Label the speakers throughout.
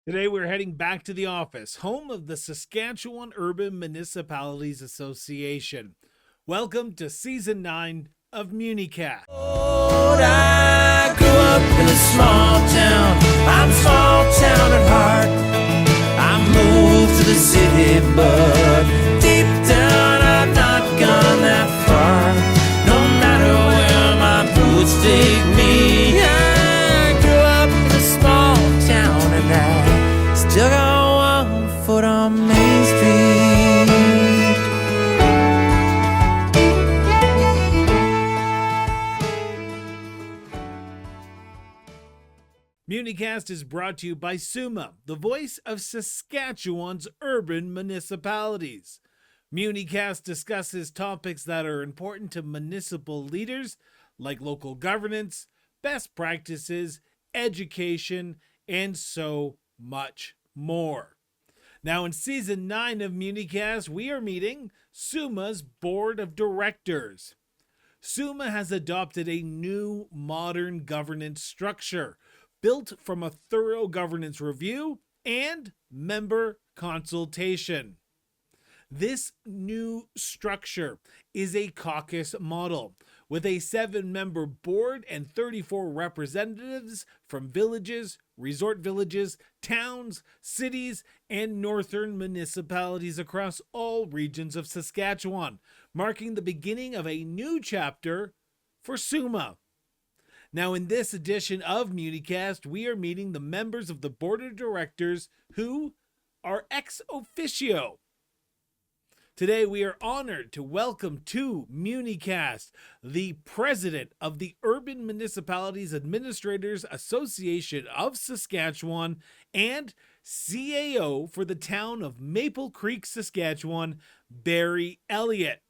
Speaker 1: Today we're heading back to the office, home of the Saskatchewan Urban Municipalities Association. Welcome to Season 9 of MuniCast.
Speaker 2: I grew up in a small town. I'm small town at heart. I moved to the city, but deep down I've not gone that far. No matter where my boots take me, I grew up in a small town and I still got one foot on Main Street.
Speaker 1: MuniCast is brought to you by SUMA, the voice of Saskatchewan's urban municipalities. MuniCast discusses topics that are important to municipal leaders, like local governance, best practices, education, and so much more. Now, in Season 9 of MuniCast, we are meeting SUMA's Board of Directors. SUMA has adopted a new modern governance structure built from a thorough governance review and member consultation. This new structure is a caucus model with a 7-member board and 34 representatives from villages, resort villages, towns, cities, and northern municipalities across all regions of Saskatchewan, marking the beginning of a new chapter for SUMA. Now, in this edition of MuniCast, we are meeting the members of the Board of Directors who are Ex-Officio. Today, we are honored to welcome to MuniCast the President of the Urban Municipalities Administrators Association of Saskatchewan and CAO for the town of Maple Creek, Saskatchewan, Barry Elliott.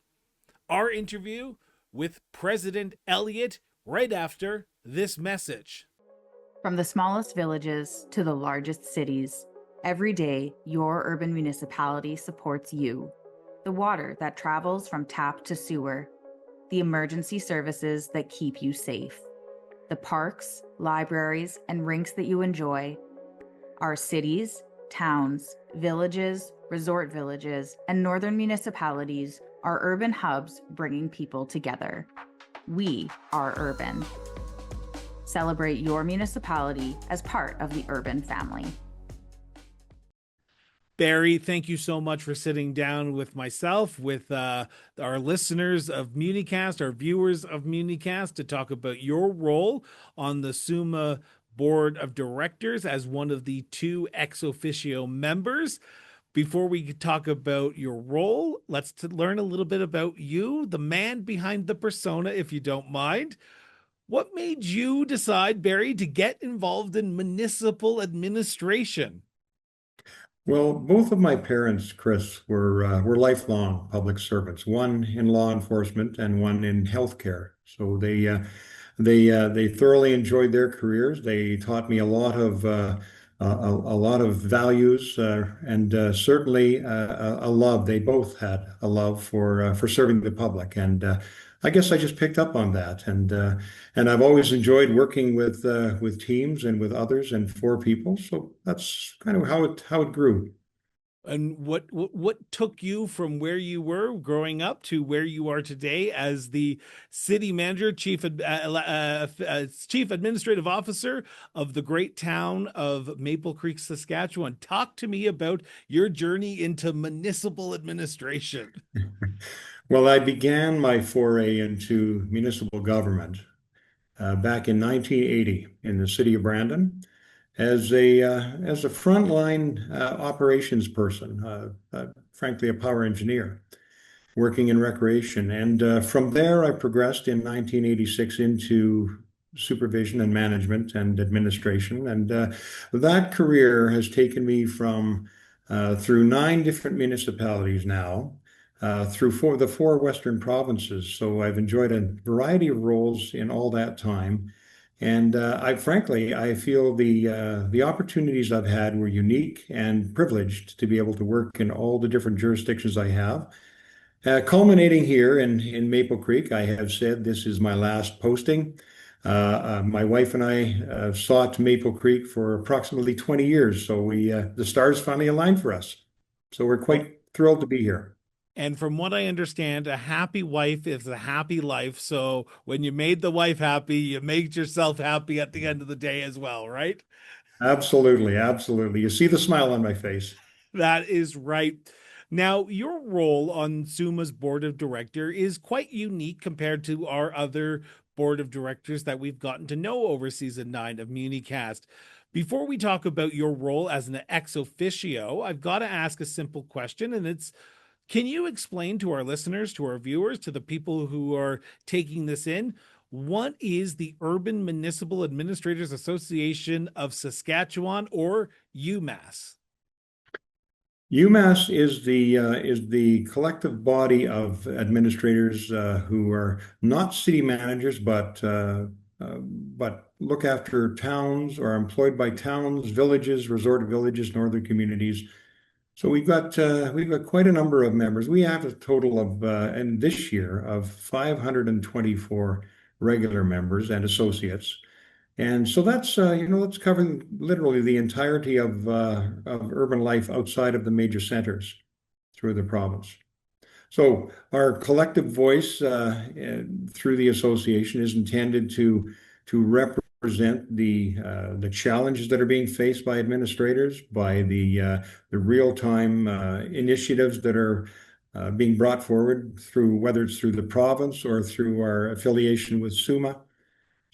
Speaker 1: Our interview with President Elliott right after this message.
Speaker 3: From the smallest villages to the largest cities, every day your urban municipality supports you. The water that travels from tap to sewer, the emergency services that keep you safe, the parks, libraries, and rinks that you enjoy, our cities, towns, villages, resort villages, and northern municipalities are urban hubs bringing people together. We are urban. Celebrate your municipality as part of the urban family.
Speaker 1: Barry, thank you so much for sitting down with myself, with our listeners of MuniCast, our viewers of MuniCast, to talk about your role on the SUMA Board of Directors as one of the 2 ex-officio members. Before we talk about your role, let's learn a little bit about you, the man behind the persona, if you don't mind. What made you decide, Barry, to get involved in municipal administration?
Speaker 4: Well, both of my parents, Chris, were lifelong public servants. One in law enforcement and one in healthcare. So they thoroughly enjoyed their careers. They taught me a lot of values and certainly a love. They both had a love for serving the public, and I guess I just picked up on that. And I've always enjoyed working with teams and with others and for people. So that's kind of how it grew.
Speaker 1: And what took you from where you were growing up to where you are today as the city manager, chief administrative officer of the great town of Maple Creek, Saskatchewan? Talk to me about your journey into municipal administration.
Speaker 4: Well, I began my foray into municipal government back in 1980 in the city of Brandon as a frontline operations person, frankly, a power engineer working in recreation. And from there, I progressed in 1986 into supervision and management and administration. And that career has taken me from through 9 different municipalities now, through the 4 Western provinces. So I've enjoyed a variety of roles in all that time. And I feel the opportunities I've had were unique and privileged to be able to work in all the different jurisdictions I have. Culminating here in Maple Creek, I have said this is my last posting. My wife and I sought Maple Creek for approximately 20 years, so the stars finally aligned for us. So we're
Speaker 1: Well,
Speaker 4: quite thrilled to be here.
Speaker 1: and from what I understand, a happy wife is a happy life. So when you made the wife happy, you made yourself happy at the end of the day as well, right?
Speaker 4: Absolutely, absolutely. You see the smile on my face.
Speaker 1: That is right. Now, your role on SUMA's board of director is quite unique compared to our other board of directors that we've gotten to know over season 9 of MuniCast. Before we talk about your role as an ex-officio, I've got to ask a simple question, and it's, can you explain to our listeners, to our viewers, to the people who are taking this in, what is the Urban Municipal Administrators Association of Saskatchewan, or UMAAS?
Speaker 4: UMass is the collective body of administrators who are not city managers, but look after towns or are employed by towns, villages, resort villages, northern communities. So we've got quite a number of members. We have a total of and this year of 524 regular members and associates. And so that's covering literally the entirety of urban life outside of the major centers through the province. So our collective voice through the association is intended to represent the challenges that are being faced by administrators, by the real-time initiatives that are being brought forward through whether it's through the province or through our affiliation with SUMA.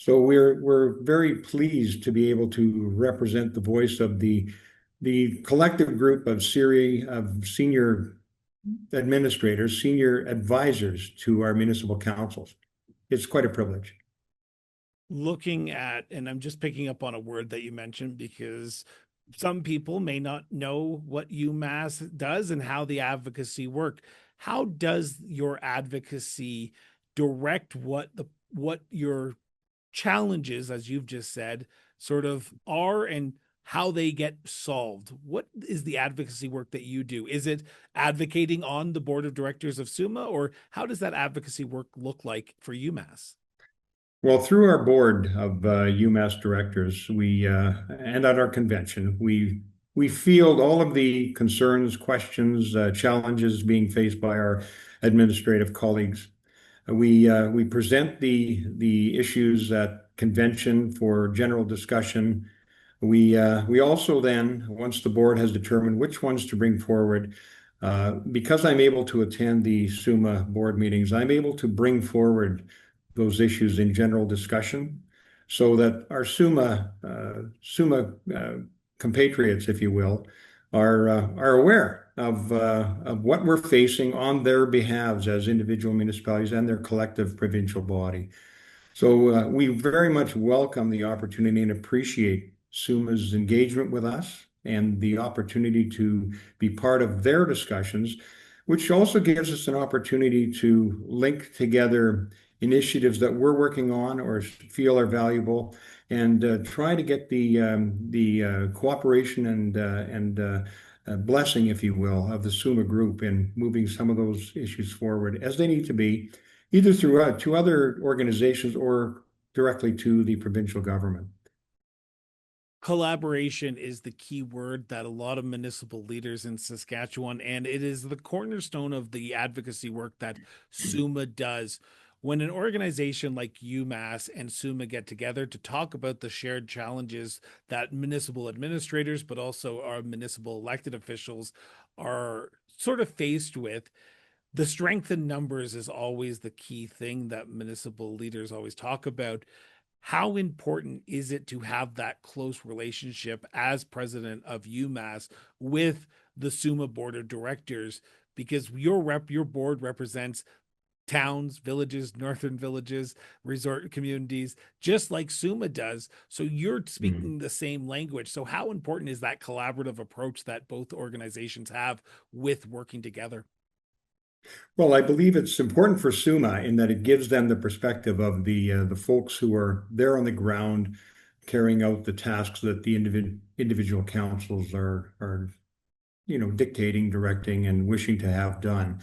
Speaker 4: So we're very pleased to be able to represent the voice of the collective group of senior administrators, senior advisors to our municipal councils. It's quite a privilege.
Speaker 1: Looking at, and I'm just picking up on a word that you mentioned because some people may not know what UMass does and how the advocacy work. How does your advocacy direct what your challenges, as you've just said, sort of are and how they get solved? What is the advocacy work that you do? Is it advocating on the board of directors of SUMA, or how does that advocacy work look like for UMass?
Speaker 4: Well, through our board of UMass directors, and at our convention, we field all of the concerns, questions, challenges being faced by our administrative colleagues. We present the issues at convention for general discussion. We also then, once the board has determined which ones to bring forward, because I'm able to attend the SUMA board meetings, I'm able to bring forward those issues in general discussion so that our SUMA compatriots, if you will, are aware of what we're facing on their behalves as individual municipalities and their collective provincial body. So we very much welcome the opportunity and appreciate SUMA's engagement with us and the opportunity to be part of their discussions, which also gives us an opportunity to link together initiatives that we're working on or feel are valuable, and try to get the cooperation and blessing, if you will, of the SUMA group in moving some of those issues forward as they need to be, either through to other organizations or directly to the provincial government.
Speaker 1: Collaboration is the key word that a lot of municipal leaders in Saskatchewan, and it is the cornerstone of the advocacy work that SUMA does. When an organization like UMass and SUMA get together to talk about the shared challenges that municipal administrators, but also our municipal elected officials are sort of faced with, the strength in numbers is always the key thing that municipal leaders always talk about. How important is it to have that close relationship as president of UMass with the SUMA board of directors? Because your board represents towns, villages, northern villages, resort communities, just like SUMA does. So you're speaking the same language. So how important is that collaborative approach that both organizations have with working together?
Speaker 4: Well, I believe it's important for SUMA in that it gives them the perspective of the folks who are there on the ground carrying out the tasks that the individual councils are dictating, directing, and wishing to have done.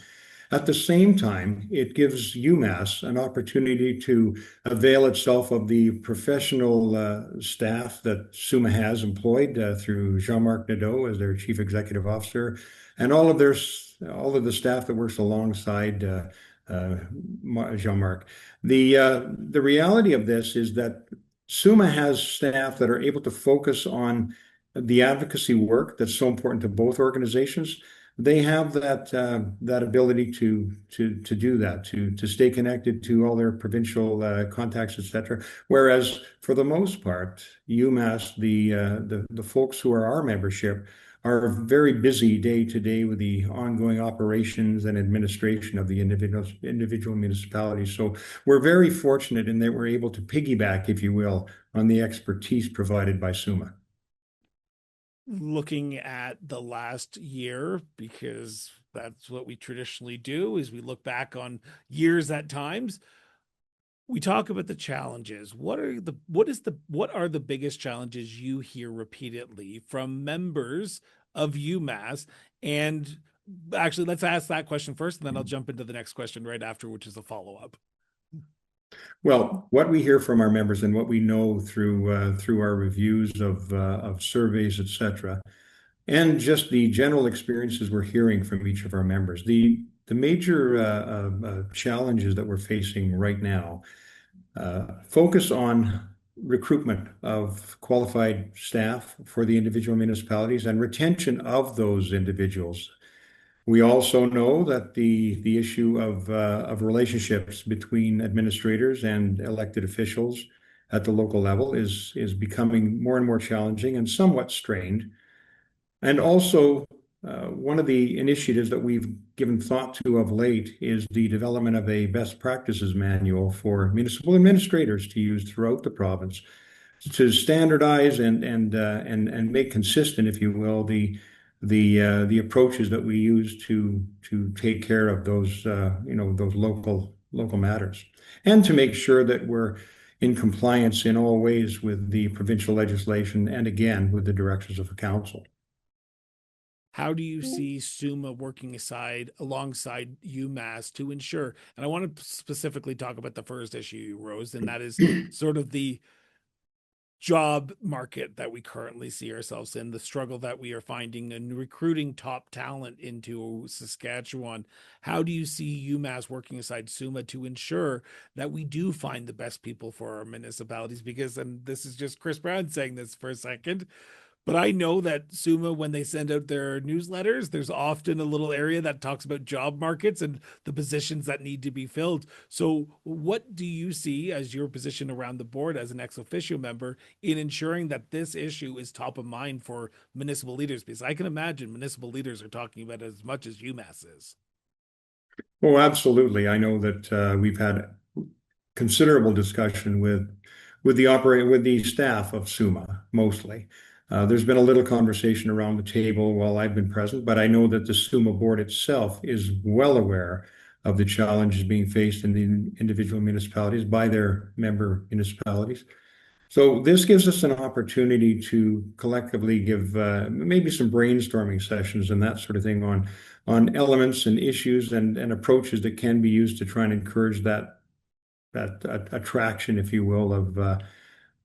Speaker 4: At the same time, it gives UMass an opportunity to avail itself of the professional staff that SUMA has employed through Jean-Marc Nadeau as their chief executive officer, and all of the staff that works alongside uh, Jean-Marc. The reality of this is that SUMA has staff that are able to focus on the advocacy work that's so important to both organizations. They have that ability to do that, to stay connected to all their provincial contacts, etc. Whereas for the most part, UMass, the folks who are our membership, are very busy day to day with the ongoing operations and administration of the individual municipalities. So we're very fortunate in that we're able to piggyback, if you will, on the expertise provided by SUMA.
Speaker 1: Looking at the last year, because that's what we traditionally do, is we look back on years at times. We talk about the challenges. What are the biggest challenges you hear repeatedly from members of UMass? And actually, let's ask that question first, and then I'll jump into the next question right after, which is a follow-up.
Speaker 4: Well, what we hear from our members and what we know through our reviews of surveys, etc., and just the general experiences we're hearing from each of our members, the major challenges that we're facing right now focus on recruitment of qualified staff for the individual municipalities and retention of those individuals. We also know that the issue of relationships between administrators and elected officials at the local level is becoming more and more challenging and somewhat strained. And also, one of the initiatives that we've given thought to of late is the development of a best practices manual for municipal administrators to use throughout the province to standardize and make consistent, if you will, the approaches that we use to take care of those those local matters, and to make sure that we're in compliance in all ways with the provincial legislation and again with the directions of the council.
Speaker 1: How do you see SUMA working alongside UMass to ensure, and I want to specifically talk about the first issue you rose, and that is sort of the job market that we currently see ourselves in, the struggle that we are finding in recruiting top talent into Saskatchewan. How do you see UMass working aside SUMA to ensure that we do find the best people for our municipalities? Because, and this is just Chris Brown saying this for a second, but I know that SUMA, when they send out their newsletters, there's often a little area that talks about job markets and the positions that need to be filled. So what do you see as your position around the board as an ex-officio member in ensuring that this issue is top of mind for municipal leaders? Because I can imagine municipal leaders are talking about it as much as UMass is.
Speaker 4: Oh, absolutely. I know that we've had considerable discussion with the staff of SUMA mostly. There's been a little conversation around the table while I've been present, but I know that the SUMA board itself is well aware of the challenges being faced in the individual municipalities by their member municipalities. So this gives us an opportunity to collectively give maybe some brainstorming sessions and that sort of thing on elements and issues and approaches that can be used to try and encourage that attraction, if you will,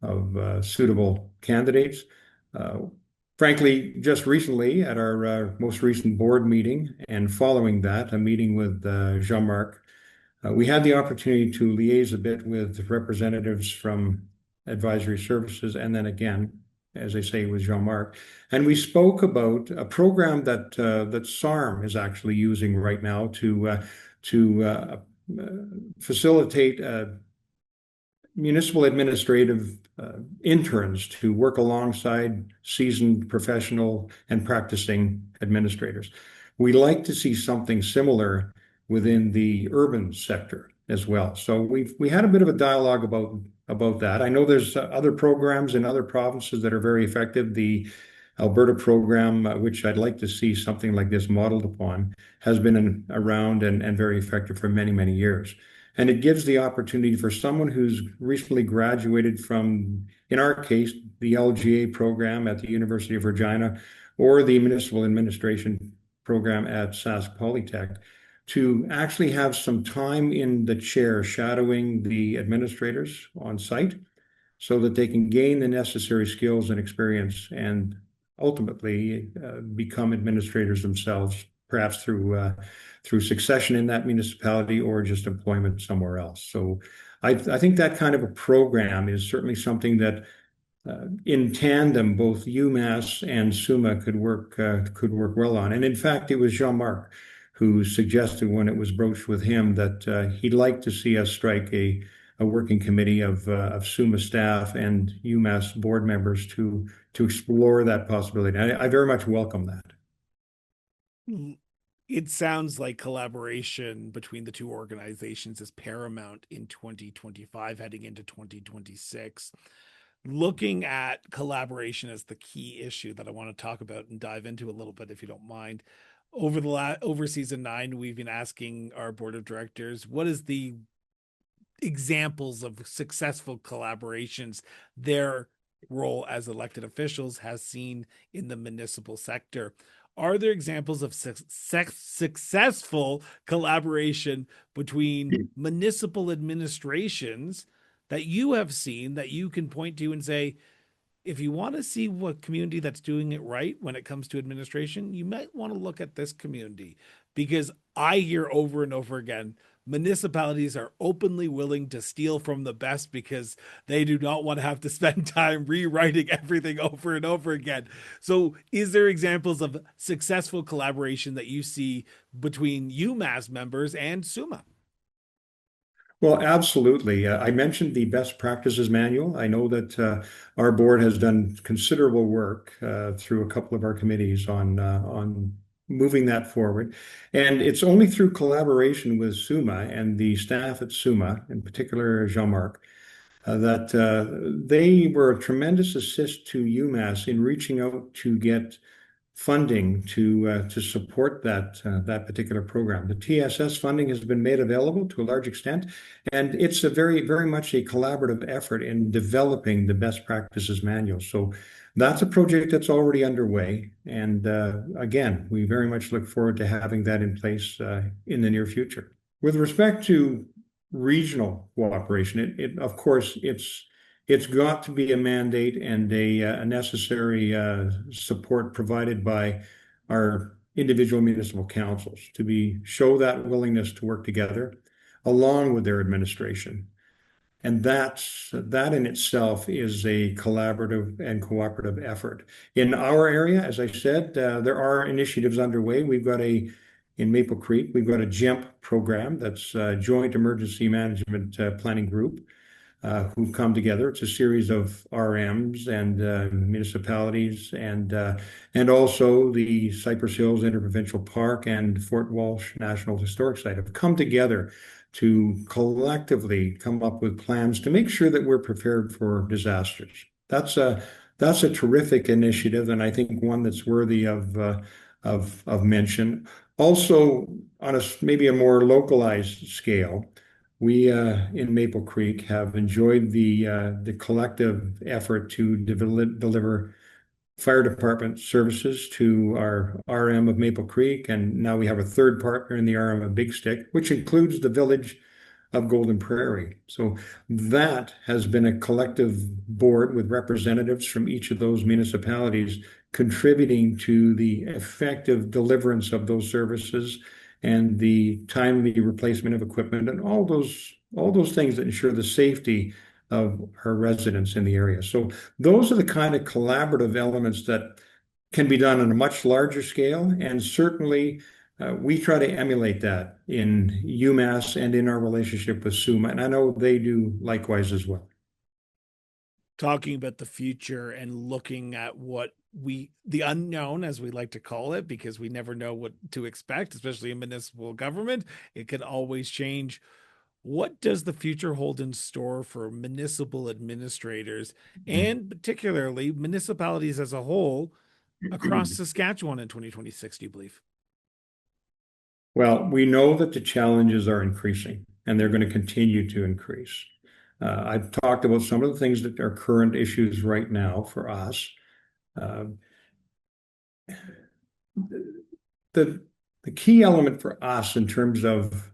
Speaker 4: of suitable candidates. Frankly, just recently at our most recent board meeting and following that, a meeting with Jean-Marc, we had the opportunity to liaise a bit with representatives from advisory services and then again, as I say, with Jean-Marc. And we spoke about a program that SARM is actually using right now to facilitate municipal administrative interns to work alongside seasoned professional and practicing administrators. We like to see something similar within the urban sector as well. So we had a bit of a dialogue about that. I know there's other programs in other provinces that are very effective. The Alberta program, which I'd like to see something like this modeled upon, has been around and very effective for many, many years. And it gives the opportunity for someone who's recently graduated from, in our case, the LGA program at the University of Regina or the Municipal Administration program at Sask Polytech to actually have some time in the chair shadowing the administrators on site so that they can gain the necessary skills and experience and ultimately become administrators themselves, perhaps through succession in that municipality or just employment somewhere else. So I think that kind of a program is certainly something that in tandem, both UMass and SUMA could work well on. And in fact, it was Jean-Marc who suggested when it was broached with him that he'd like to see us strike a working committee of SUMA staff and UMass board members to explore that possibility. I very much welcome that.
Speaker 1: It sounds like collaboration between the two organizations is paramount in 2025, heading into 2026. Looking at collaboration as the key issue that I want to talk about and dive into a little bit, if you don't mind. Over season 9, we've been asking our board of directors, what is the examples of successful collaborations their role as elected officials has seen in the municipal sector? Are there examples of successful collaboration between municipal administrations that you have seen that you can point to and say, if you want to see what community that's doing it right when it comes to administration, you might want to look at this community? Because I hear over and over again, municipalities are openly willing to steal from the best because they do not want to have to spend time rewriting everything over and over again. So is there examples of successful collaboration that you see between UMass members and SUMA?
Speaker 4: Well, absolutely. I mentioned the best practices manual. I know that our board has done considerable work through a couple of our committees on moving that forward. And it's only through collaboration with SUMA and the staff at SUMA, in particular Jean-Marc, that they were a tremendous assist to UMass in reaching out to get funding to support that particular program. The TSS funding has been made available to a large extent, and it's a very much a collaborative effort in developing the best practices manual. So that's a project that's already underway, and again, we very much look forward to having that in place in the near future. With respect to regional cooperation, it of course it's got to be a mandate and a necessary support provided by our individual municipal councils to show that willingness to work together along with their administration. And that in itself is a collaborative and cooperative effort. In our area, as I said, there are initiatives underway. In Maple Creek, we've got a GEMP program that's a Joint Emergency Management Planning Group. Who've come together. It's a series of RMs and municipalities and also the Cypress Hills Interprovincial Park and Fort Walsh National Historic Site have come together to collectively come up with plans to make sure that we're prepared for disasters. That's a terrific initiative, and I think one that's worthy of mention. Also, on maybe a more localized scale, we in Maple Creek have enjoyed the collective effort to deliver fire department services to our RM of Maple Creek, and now we have a third partner in the RM of Big Stick, which includes the village of Golden Prairie. So that has been a collective board with representatives from each of those municipalities contributing to the effective deliverance of those services and the timely replacement of equipment and all those things that ensure the safety of our residents in the area. So those are the kind of collaborative elements that can be done on a much larger scale, and certainly we try to emulate that in UMass and in our relationship with SUMA, and I know they do likewise as well.
Speaker 1: Talking about the future and looking at the unknown, as we like to call it, because we never know what to expect, especially in municipal government. It can always change. What does the future hold in store for municipal administrators and particularly municipalities as a whole across Saskatchewan in 2026, do you believe?
Speaker 4: Well, we know that the challenges are increasing and they're going to continue to increase. I've talked about some of the things that are current issues right now for us. The The key element for us in terms of,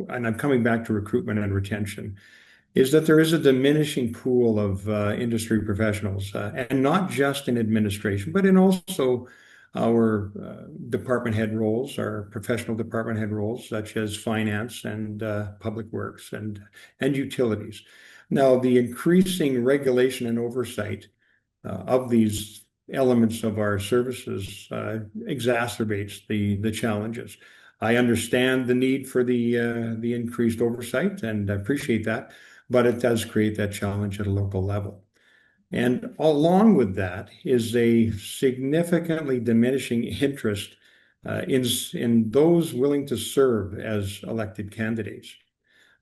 Speaker 4: and I'm coming back to recruitment and retention, is that there is a diminishing pool of industry professionals, and not just in administration, but in also our department head roles, our professional department head roles, such as finance and public works and utilities. Now, the increasing regulation and oversight of these elements of our services exacerbates the challenges. I understand the need for the increased oversight, and I appreciate that, but it does create that challenge at a local level. And along with that is a significantly diminishing interest in those willing to serve as elected candidates.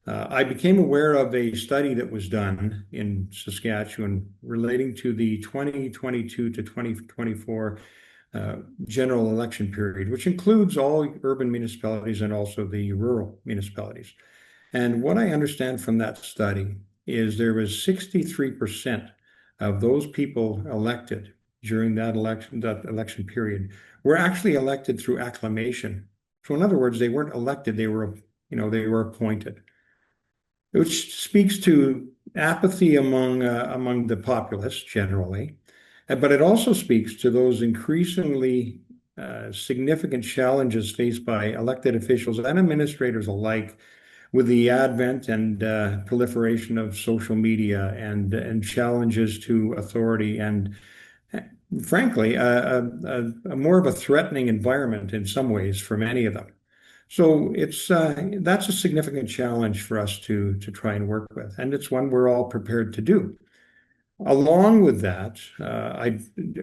Speaker 4: I became aware of a study that was done in Saskatchewan relating to the 2022 to 2024 general election period, which includes all urban municipalities and also the rural municipalities. And what I understand from that study is there was 63% of those people elected during that election period were actually elected through acclamation. So in other words, they weren't elected, they were appointed, which speaks to apathy among the populace generally, but it also speaks to those increasingly significant challenges faced by elected officials and administrators alike with the advent and proliferation of social media and challenges to authority and, frankly, a more of a threatening environment in some ways for many of them. So that's a significant challenge for us to try and work with, and it's one we're all prepared to do. Along with that,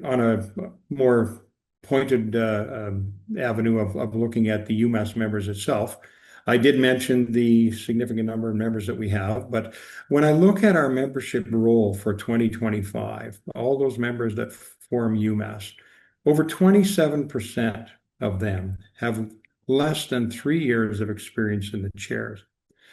Speaker 4: on a more pointed avenue of looking at the UMAAS members itself, I did mention the significant number of members that we have, but when I look at our membership roll for 2025, all those members that form UMAAS, over 27% of them have less than 3 years of experience in the chairs.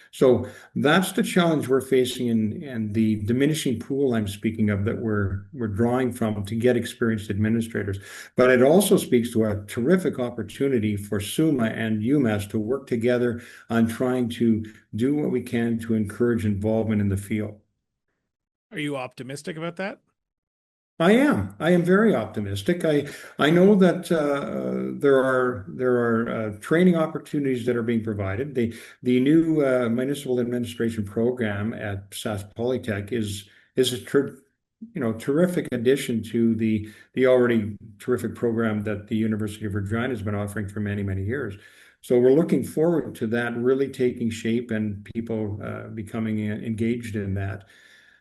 Speaker 4: So that's the challenge we're facing and the diminishing pool I'm speaking of that we're drawing from to get experienced administrators. But it also speaks to a terrific opportunity for SUMA and UMAAS to work together on trying to do what we can to encourage involvement in the field.
Speaker 1: Are you optimistic about that?
Speaker 4: I am. I am very optimistic. I know that there are training opportunities that are being provided. The new municipal administration program at Sask Polytech is a terrific addition to the already terrific program that the University of Regina has been offering for many years. So we're looking forward to that really taking shape and people becoming engaged in that.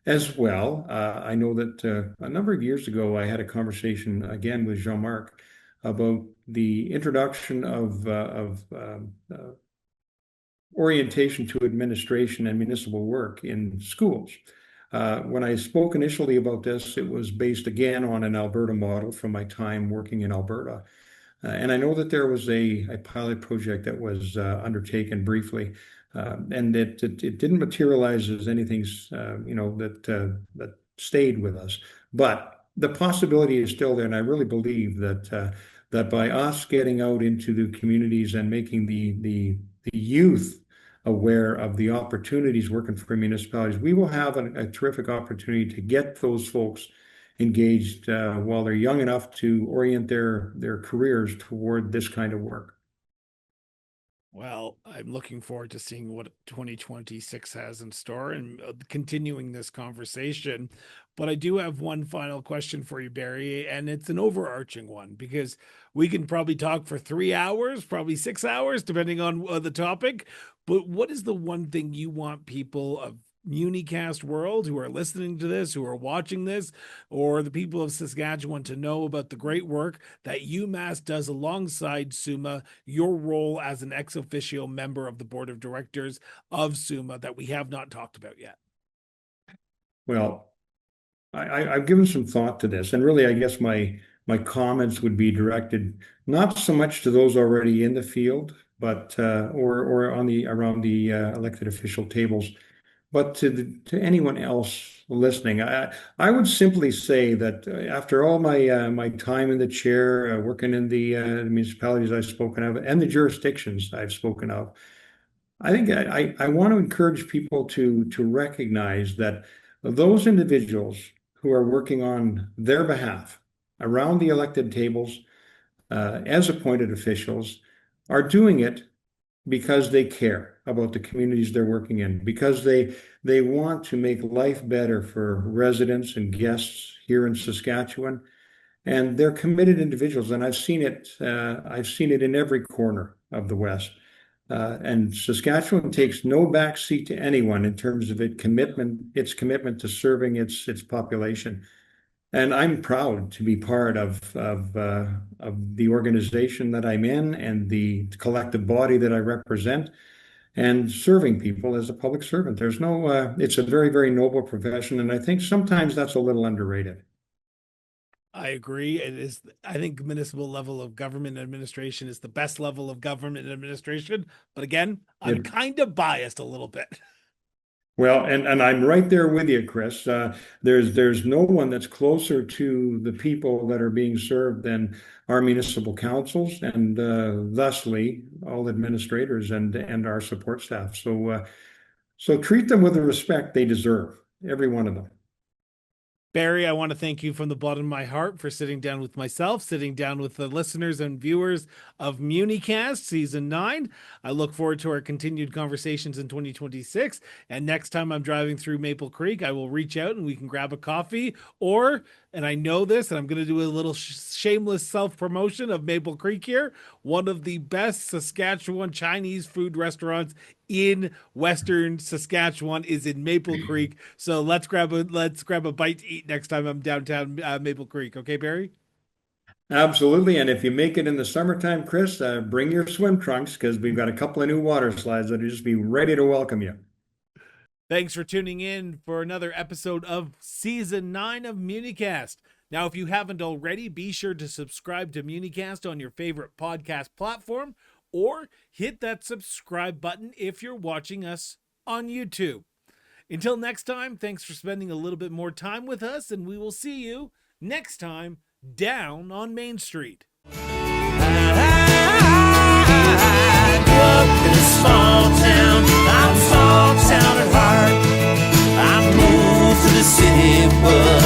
Speaker 4: As well, I know that a number of years ago, I had a conversation again with Jean-Marc about the introduction of orientation to administration and municipal work in schools. When I spoke initially about this, it was based again on an Alberta model from my time working in Alberta. And I know that there was a pilot project that was undertaken briefly. And it didn't materialize as anything, that stayed with us. But the possibility is still there, and I really believe that by us getting out into the communities and making the youth aware of the opportunities working for municipalities, we will have a terrific opportunity to get those folks engaged while they're young enough to orient their careers toward this kind of work.
Speaker 1: Well, I'm looking forward to seeing what 2026 has in store and continuing this conversation. But I do have one final question for you, Barry, and it's an overarching one because we can probably talk for 3 hours, probably 6 hours, depending on the topic. But what is the one thing you want people of MuniCast world who are listening to this, who are watching this, or the people of Saskatchewan to know about the great work that UMAAS does alongside SUMA, your role as an ex-officio member of the board of directors of SUMA that we have not talked about yet?
Speaker 4: Well, I've given some thought to this, and really, I guess my comments would be directed not so much to those already in the field, but or around the elected official tables, but to anyone else listening. I would simply say that after all my time in the chair, working in the municipalities I've spoken of and the jurisdictions I've spoken of, I think I want to encourage people to recognize that those individuals who are working on their behalf around the elected tables as appointed officials are doing it because they care about the communities they're working in, because they want to make life better for residents and guests here in Saskatchewan, and they're committed individuals. And I've seen it. I've seen it in every corner of the West. And Saskatchewan takes no backseat to anyone in terms of its commitment to serving its population. And I'm proud to be part of the organization that I'm in and the collective body that I represent, and serving people as a public servant. There's no, it's a very, very noble profession, and I think sometimes that's a little underrated.
Speaker 1: I agree. It is, I think municipal level of government administration is the best level of government administration. But again, I'm kind of biased a little bit.
Speaker 4: Well, and I'm right there with you, Chris. There's no one that's closer to the people that are being served than our municipal councils, and thusly all administrators and our support staff. So treat them with the respect they deserve, every one of them.
Speaker 1: Barry, I want to thank you from the bottom of my heart for sitting down with myself, sitting down with the listeners and viewers of MuniCast Season 9. I look forward to our continued conversations in 2026. And next time I'm driving through Maple Creek, I will reach out and we can grab a coffee, or, and I know this, and I'm going to do a little shameless self-promotion of Maple Creek here, one of the best Saskatchewan Chinese food restaurants in Western Saskatchewan is in Maple Creek. So let's grab a bite to eat next time I'm downtown Maple Creek. Okay, Barry?
Speaker 4: Absolutely. And if you make it in the summertime, Chris, bring your swim trunks, because we've got a couple of new water slides that'll just be ready to welcome you.
Speaker 1: Thanks for tuning in for another episode of Season 9 of MuniCast. Now, if you haven't already, be sure to subscribe to MuniCast on your favorite podcast platform, or hit that subscribe button if you're watching us on YouTube. Until next time, thanks for spending a little bit more time with us, and we will see you next time down on Main Street.
Speaker 2: I grew up in a small town. I'm small town at heart. I moved to the city, but